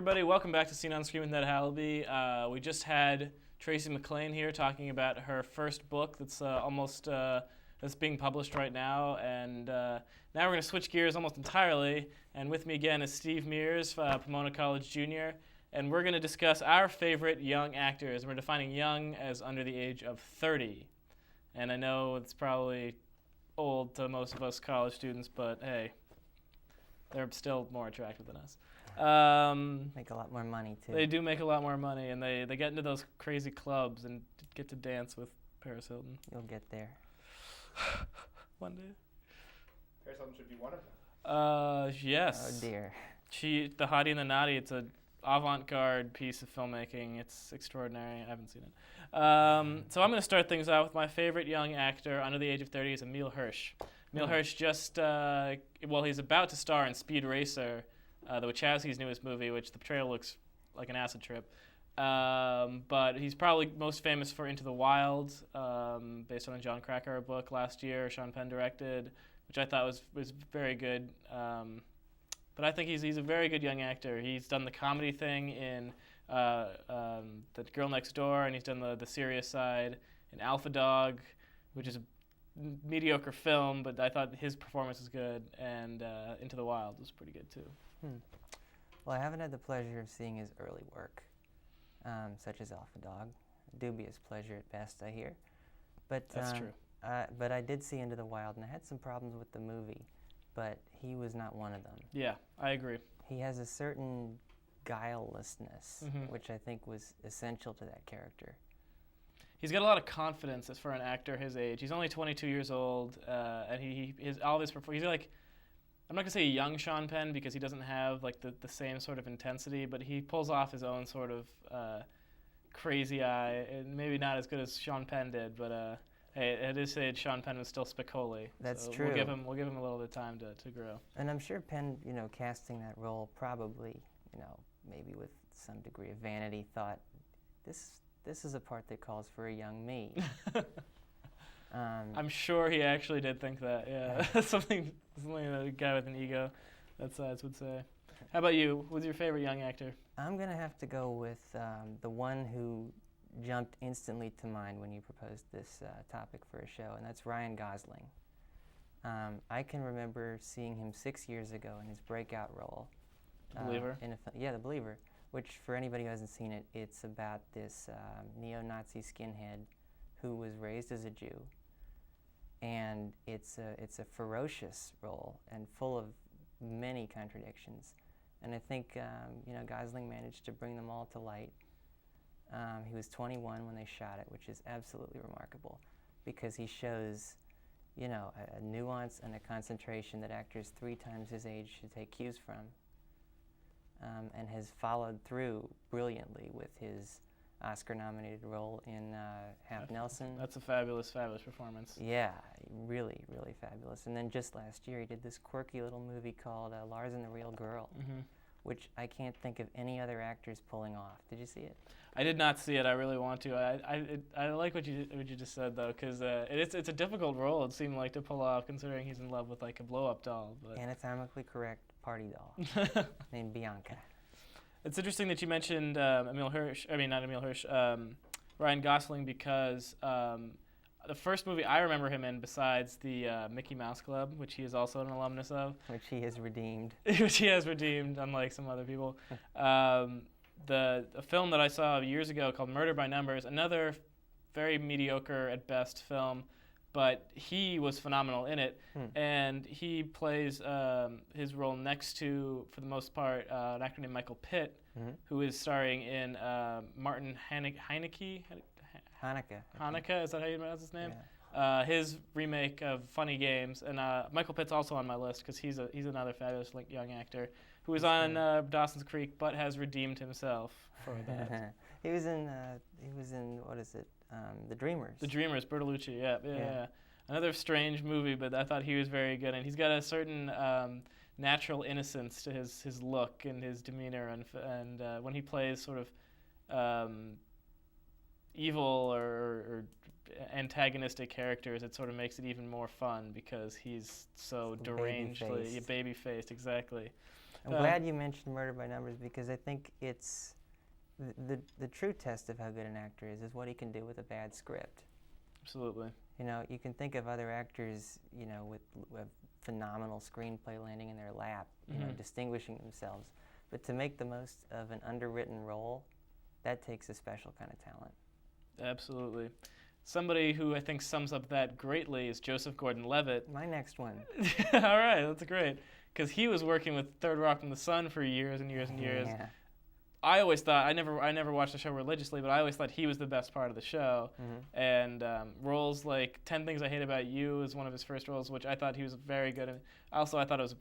everybody. Welcome back to Scene on Screen with Ned Halaby. We just had Tracy McLean here talking about her first book that's that's being published right now. And now we're going to switch gears almost entirely. And with me again is Steve Mears, Pomona College Junior. And we're going to discuss our favorite young actors. We're defining young as under the age of 30. And I know it's probably old to most of us college students, but hey, they're still more attractive than us. Make a lot more money, too. They do make a lot more money, and they get into those crazy clubs and get to dance with Paris Hilton. You'll get there. One day. Paris Hilton should be one of them. Yes. Oh, dear. The Hottie and the Naughty, it's an avant-garde piece of filmmaking. It's extraordinary. I haven't seen it. So I'm going to start things out with my favorite young actor under the age of 30 is Emile Hirsch. Emile Hirsch just, he's about to star in Speed Racer, the Wachowskis' newest movie, which the trailer looks like an acid trip. But he's probably most famous for Into the Wild, based on a John Krakauer book last year, Sean Penn directed, which I thought was very good. But I think he's a very good young actor. He's done the comedy thing in The Girl Next Door, and he's done the serious side in Alpha Dog, which is a mediocre film, but I thought his performance was good, and Into the Wild was pretty good too. Well, I haven't had the pleasure of seeing his early work, such as Alpha Dog. Dubious pleasure at best, I hear. But That's true. But I did see Into the Wild, and I had some problems with the movie, but he was not one of them. Yeah, I agree. He has a certain guilelessness, which I think was essential to that character. He's got a lot of confidence as for an actor his age. He's only 22 years old, and he's like, I'm not gonna say a young Sean Penn because he doesn't have like the same sort of intensity, but he pulls off his own sort of crazy eye, and maybe not as good as Sean Penn did, but hey, at his age, Sean Penn was still Spicoli. That's so true. We'll give him a little bit of time to grow. And I'm sure Penn, casting that role probably, maybe with some degree of vanity, thought this is a part that calls for a young me. I'm sure he actually did think that. Yeah, something that a guy with an ego that size would say. How about you? Who's your favorite young actor? I'm gonna have to go with the one who jumped instantly to mind when you proposed this topic for a show, and that's Ryan Gosling. I can remember seeing him 6 years ago in his breakout role. The Believer? The Believer, which for anybody who hasn't seen it, it's about this neo-Nazi skinhead who was raised as a Jew. And it's a ferocious role and full of many contradictions. And I think Gosling managed to bring them all to light. He was 21 when they shot it, which is absolutely remarkable because he shows, a nuance and a concentration that actors 3 times his age should take cues from, and has followed through brilliantly with his Oscar-nominated role in Half Nelson. That's a fabulous, fabulous performance. Yeah, really, really fabulous. And then just last year, he did this quirky little movie called Lars and the Real Girl, which I can't think of any other actors pulling off. Did you see it? I did not see it. I really want to. I like what you just said though, because it's a difficult role. It seemed like to pull off, considering he's in love with like a blow-up doll. But anatomically correct party doll named Bianca. It's interesting that you mentioned Emile Hirsch. I mean, not Emile Hirsch. Ryan Gosling, because the first movie I remember him in, besides the Mickey Mouse Club, which he is also an alumnus of, which he has redeemed. Which he has redeemed, unlike some other people. The film that I saw years ago called Murder by Numbers, another very mediocre at best film, but he was phenomenal in it, and he plays his role next to, for the most part, an actor named Michael Pitt, who is starring in Martin Haneke. Hanukkah, is that how you pronounce his name? Yeah. His remake of Funny Games, and Michael Pitt's also on my list because he's another fabulous young actor who was on Dawson's Creek but has redeemed himself for that. He was in what is it? The Dreamers. The Dreamers, Bertolucci. Yeah. Another strange movie, but I thought he was very good, and he's got a certain natural innocence to his look and his demeanor, and when he plays sort of evil or antagonistic characters, it sort of makes it even more fun because he's so derangedly baby-faced, exactly. I'm glad you mentioned Murder by Numbers because I think it's the true test of how good an actor is what he can do with a bad script. Absolutely. You know, you can think of other actors, you know, with phenomenal screenplay landing in their lap, you know, distinguishing themselves. But to make the most of an underwritten role, that takes a special kind of talent. Absolutely. Somebody who I think sums up that greatly is Joseph Gordon-Levitt. My next one. All right, that's great. Because he was working with Third Rock from the Sun for years and years and years. Yeah. I always thought, I never watched the show religiously, but I always thought he was the best part of the show. And roles like 10 Things I Hate About You is one of his first roles, which I thought he was very good in. Also, I thought it was,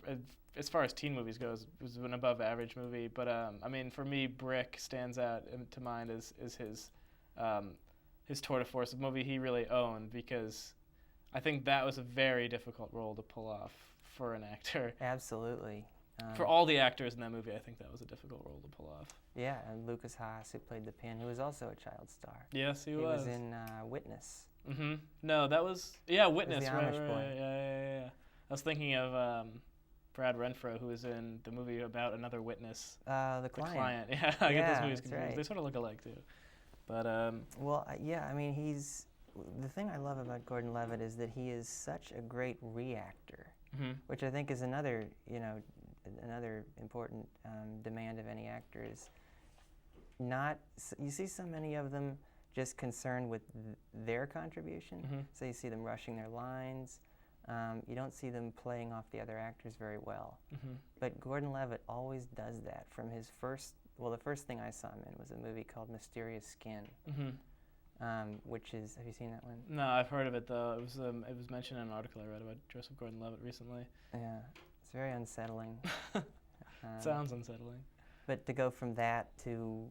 as far as teen movies goes, it was an above average movie. But I mean, for me, Brick stands out to mind as his tour de force, a movie he really owned, because I think that was a very difficult role to pull off for an actor. Absolutely. For all the actors in that movie, I think that was a difficult role to pull off. Yeah, and Lucas Haas, who played the Pin, who was also a child star. Yes, he was. He was in Witness. No, that was Witness. The Amish boy. Yeah. I was thinking of Brad Renfro, who was in the movie about another witness. The Client. Yeah, I get those movies that's confused. right. They sort of look alike too. But well, yeah, I mean, the thing I love about Gordon-Levitt is that he is such a great reactor, which I think is another important demand of any actor is you see so many of them just concerned with their contribution. So you see them rushing their lines. You don't see them playing off the other actors very well. But Gordon-Levitt always does that. From his the first thing I saw him in was a movie called Mysterious Skin, which is, have you seen that one? No, I've heard of it though. It was mentioned in an article I read about Joseph Gordon-Levitt recently. Yeah, it's very unsettling. Sounds unsettling. But to go from that to,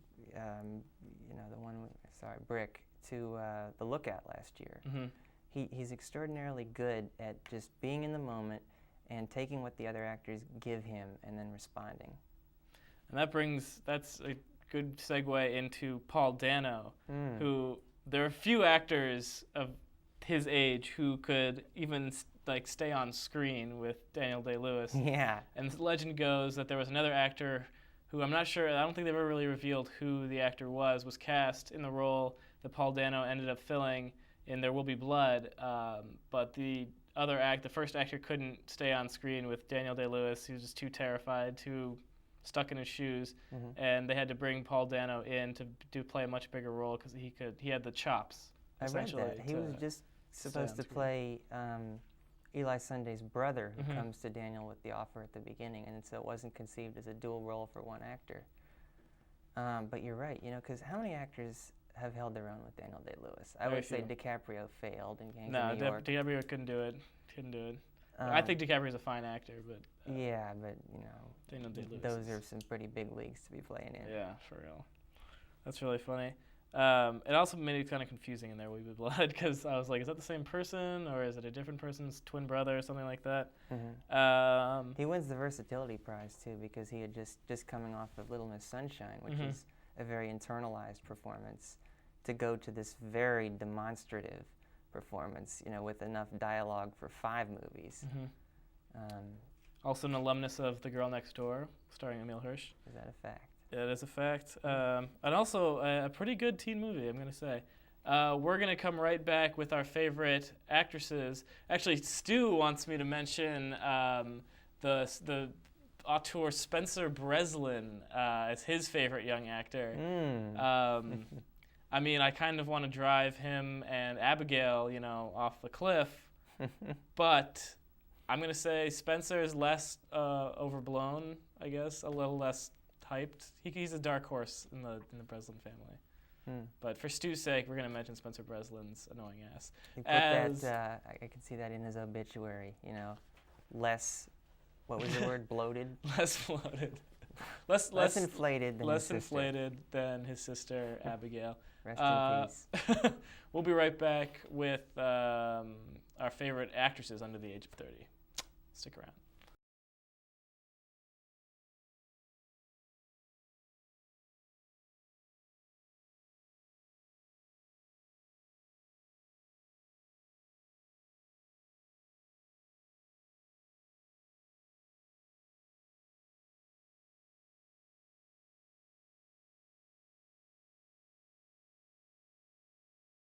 Brick, to The Lookout last year, he's extraordinarily good at just being in the moment and taking what the other actors give him and then responding. And that's a good segue into Paul Dano, who there are few actors of his age who could even stay on screen with Daniel Day-Lewis. Yeah. And the legend goes that there was another actor who I don't think they've ever really revealed who the actor was cast in the role that Paul Dano ended up filling in There Will Be Blood, but the first actor couldn't stay on screen with Daniel Day-Lewis. He was just too terrified, too stuck in his shoes, and they had to bring Paul Dano in to play a much bigger role because he had the chops. I read that. He was just supposed to play Eli Sunday's brother, who comes to Daniel with the offer at the beginning, and so it wasn't conceived as a dual role for one actor. But you're right, because how many actors have held their own with Daniel Day-Lewis? I would say DiCaprio failed in Gangs of New York. DiCaprio couldn't do it. I think DiCaprio's a fine actor, but yeah, but Daniel Day-Lewis. Those are some pretty big leagues to be playing in. Yeah, for real. That's really funny. It also made it kind of confusing in There Will Be Blood because I was like, is that the same person or is it a different person's twin brother or something like that? He wins the versatility prize too because he had just coming off of Little Miss Sunshine, which is a very internalized performance, to go to this very demonstrative performance, with enough dialogue for 5 movies. Also an alumnus of The Girl Next Door, starring Emile Hirsch. Is that a fact? It is a fact. And also a pretty good teen movie, I'm going to say. We're going to come right back with our favorite actresses. Actually, Stu wants me to mention the auteur Spencer Breslin as his favorite young actor. I mean, I kind of want to drive him and Abigail, off the cliff, but I'm going to say Spencer is less overblown, I guess, a little less hyped. He's a dark horse in the Breslin family. But for Stu's sake, we're going to mention Spencer Breslin's annoying ass. I can see that in his obituary, less, what was the word, bloated? Less bloated. Less inflated than less inflated than his sister, Abigail. Rest in peace. We'll be right back with our favorite actresses under the age of 30. Stick around.